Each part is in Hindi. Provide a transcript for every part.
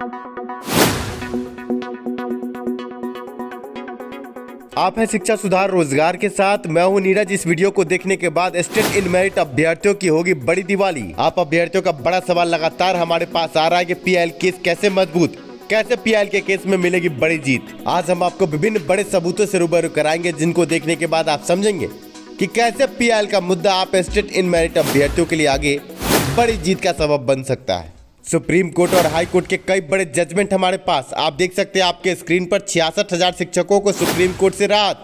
आप हैं शिक्षा सुधार रोजगार के साथ। मैं हूं नीरज। इस वीडियो को देखने के बाद स्टेट इन मेरिट अभ्यर्थियों की होगी बड़ी दिवाली। आप अभ्यर्थियों का बड़ा सवाल लगातार हमारे पास आ रहा है कि पीआईएल केस कैसे मजबूत, कैसे पीआईएल के केस में मिलेगी बड़ी जीत। आज हम आपको विभिन्न बड़े सबूतों से रूबरू कराएंगे, जिनको देखने के बाद आप समझेंगे कि कैसे पीआईएल का मुद्दा आप स्टेट इन मेरिट अभ्यर्थियों के लिए आगे बड़ी जीत का सबब बन सकता है। सुप्रीम कोर्ट और हाई कोर्ट के कई बड़े जजमेंट हमारे पास आप देख सकते हैं आपके स्क्रीन पर। 66,000 शिक्षकों को सुप्रीम कोर्ट से राहत,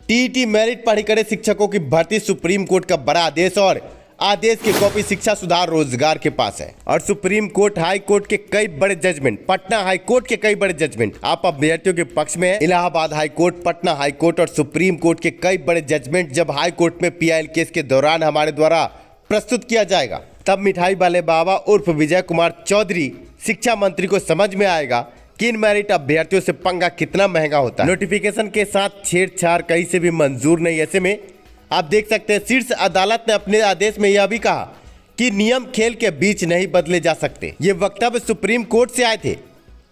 टीईटी मेरिट पढ़ी करे शिक्षकों की भर्ती, सुप्रीम कोर्ट का बड़ा आदेश और आदेश की कॉपी शिक्षा सुधार रोजगार के पास है। और सुप्रीम कोर्ट, हाई कोर्ट के कई बड़े जजमेंट, पटना हाई कोर्ट के कई बड़े जजमेंट आप अभ्यर्थियों के पक्ष में है। Allahabad high court, Patna high court और सुप्रीम कोर्ट के कई बड़े जजमेंट जब हाई कोर्ट में पीआईएल केस के दौरान हमारे द्वारा प्रस्तुत किया जाएगा, तब मिठाई वाले बाबा उर्फ विजय कुमार चौधरी शिक्षा मंत्री को समझ में आएगा कि इन मेरिट अभ्यर्थियों से पंगा कितना महंगा होता है। नोटिफिकेशन के साथ छेड़छाड़ कहीं से भी मंजूर नहीं। ऐसे में आप देख सकते हैं शीर्ष अदालत ने अपने आदेश में यह भी कहा कि नियम खेल के बीच नहीं बदले जा सकते। ये वक्तव्य सुप्रीम कोर्ट से आए थे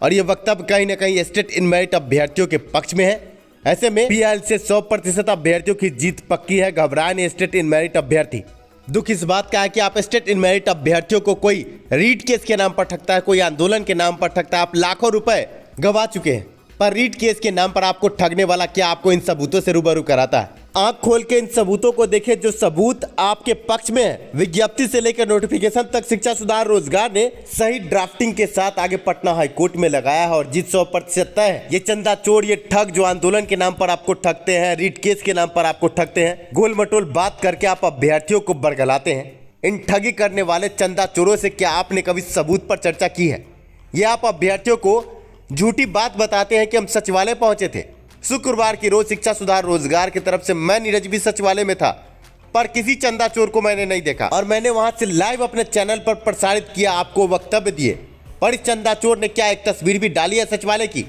और ये वक्तव्य कहीं ना कहीं स्टेट इन मेरिट अभ्यर्थियों के पक्ष में है। ऐसे में पीआईएल से 100% अभ्यर्थियों की जीत पक्की है। घबराए नहीं स्टेट इन मेरिट अभ्यर्थी। दुख इस बात का है कि आप स्टेट इन मेरिट अभ्यर्थियों को कोई रीट केस के नाम पर ठगता है, कोई आंदोलन के नाम पर ठगता है। आप लाखों रुपए गवा चुके हैं, पर रीट केस के नाम पर आपको ठगने वाला क्या आपको इन सबूतों से रूबरू कराता है। आंख खोल के इन सबूतों को देखें, जो सबूत आपके पक्ष में है। विज्ञप्ति से लेकर नोटिफिकेशन तक शिक्षा सुधार रोजगार ने सही ड्राफ्टिंग के साथ आगे पटना हाई कोर्ट में लगाया है और जीत 100% तय है। ये चंदा चोर, ये ठग जो आंदोलन के नाम पर आपको ठगते हैं, रीट केस के नाम पर आपको ठगते हैं, गोल मटोल बात करके आप अभ्यर्थियों को बरगलाते हैं। इन ठगी करने वाले चंदा चोरों से क्या आपने कभी सबूत पर चर्चा की है? ये आप अभ्यर्थियों को झूठी बात बताते हैं कि हम सचिवालय पहुंचे थे। शुक्रवार की रोज शिक्षा सुधार रोजगार की तरफ से मैं नीरज भी सचिवालय में था, पर किसी चंदा चोर को मैंने नहीं देखा और मैंने वहां से लाइव अपने चैनल पर प्रसारित किया, आपको वक्तव्य दिए। पर इस चंदा चोर ने क्या एक तस्वीर भी डाली है सचिवालय की?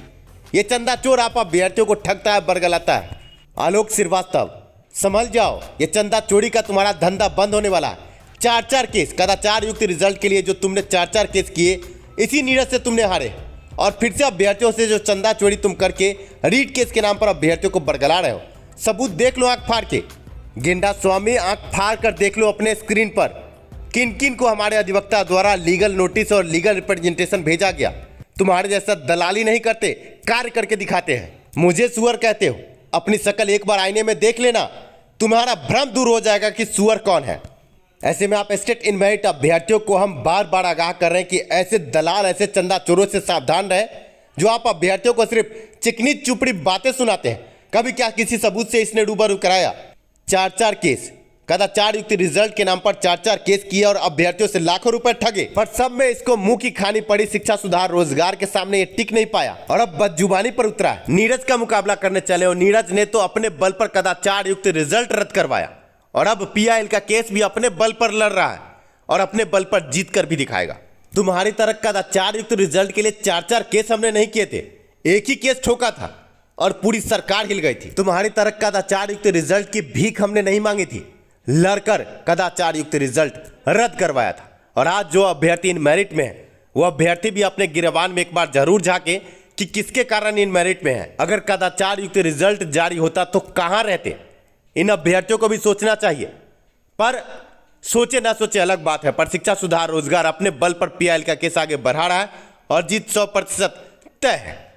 ये चंदा चोर आप अभ्यर्थियों को ठगता है, बरगलाता है। आलोक श्रीवास्तव, संभल जाओ, ये चंदा चोरी का तुम्हारा धंधा बंद होने वाला है। 4 केस कदाचार युक्त रिजल्ट के लिए जो तुमने 4 केस किए, इसी नीरज से तुमने हारे और फिर से अभ्यर्थियों से जो चंदा चोरी तुम करके रीट केस के नाम पर अभ्यर्थियों को बरगला रहे हो। सबूत देख लो आंख फाड़ के। गेंडा स्वामी, आंख फाड़ कर देख लो अपने स्क्रीन पर किन किन को हमारे अधिवक्ता द्वारा लीगल नोटिस और लीगल रिप्रेजेंटेशन भेजा गया। तुम्हारे जैसा दलाली नहीं करते, कार्य करके दिखाते हैं। मुझे सुअर कहते हो, अपनी शक्ल एक बार आईने में देख लेना, तुम्हारा भ्रम दूर हो जाएगा कि सुअर कौन है। ऐसे में आप स्टेट इन मेरिट अभ्यर्थियों को हम बार बार आगाह कर रहे हैं कि ऐसे दलाल, ऐसे चंदा चोरों से सावधान रहे, जो आप अभ्यर्थियों को सिर्फ चिकनी चुपड़ी बातें सुनाते हैं। कभी क्या किसी सबूत से इसने रूबरू कराया? 4 केस कदाचार युक्त रिजल्ट के नाम पर 4 केस किए और अभ्यर्थियों से लाखों रुपए ठगे, पर सब में इसको मुंह की खानी पड़ी। शिक्षा सुधार रोजगार के सामने ये टिक नहीं पाया और अब बदजुबानी पर उतरा है। नीरज का मुकाबला करने चले और नीरज ने तो अपने बल पर कदाचार युक्त रिजल्ट रद्द करवाया और अब पीआईएल का केस भी अपने बल पर लड़ रहा है और अपने बल पर जीत कर भी दिखाएगा। तुम्हारी तरह कदाचार युक्त रिजल्ट के लिए 4 केस हमने नहीं किए थे, एक ही केस ठोका था और पूरी सरकार हिल गई थी। तुम्हारी तरह कदाचार युक्त रिजल्ट की भीख हमने नहीं मांगी थी, लड़कर कदाचार युक्त रिजल्ट रद्द करवाया था। और आज जो अभ्यर्थी इन मेरिट में है, वो अभ्यर्थी भी अपने गिरबान में एक बार जरूर झांके कि किसके कारण इन मेरिट में है। अगर कदाचार युक्त रिजल्ट जारी होता तो कहां रहते? इन अभ्यर्थियों को भी सोचना चाहिए, पर सोचे ना सोचे अलग बात है। पर शिक्षा सुधार रोजगार अपने बल पर पीआईएल का केस आगे बढ़ा रहा है और जीत 100% तय है।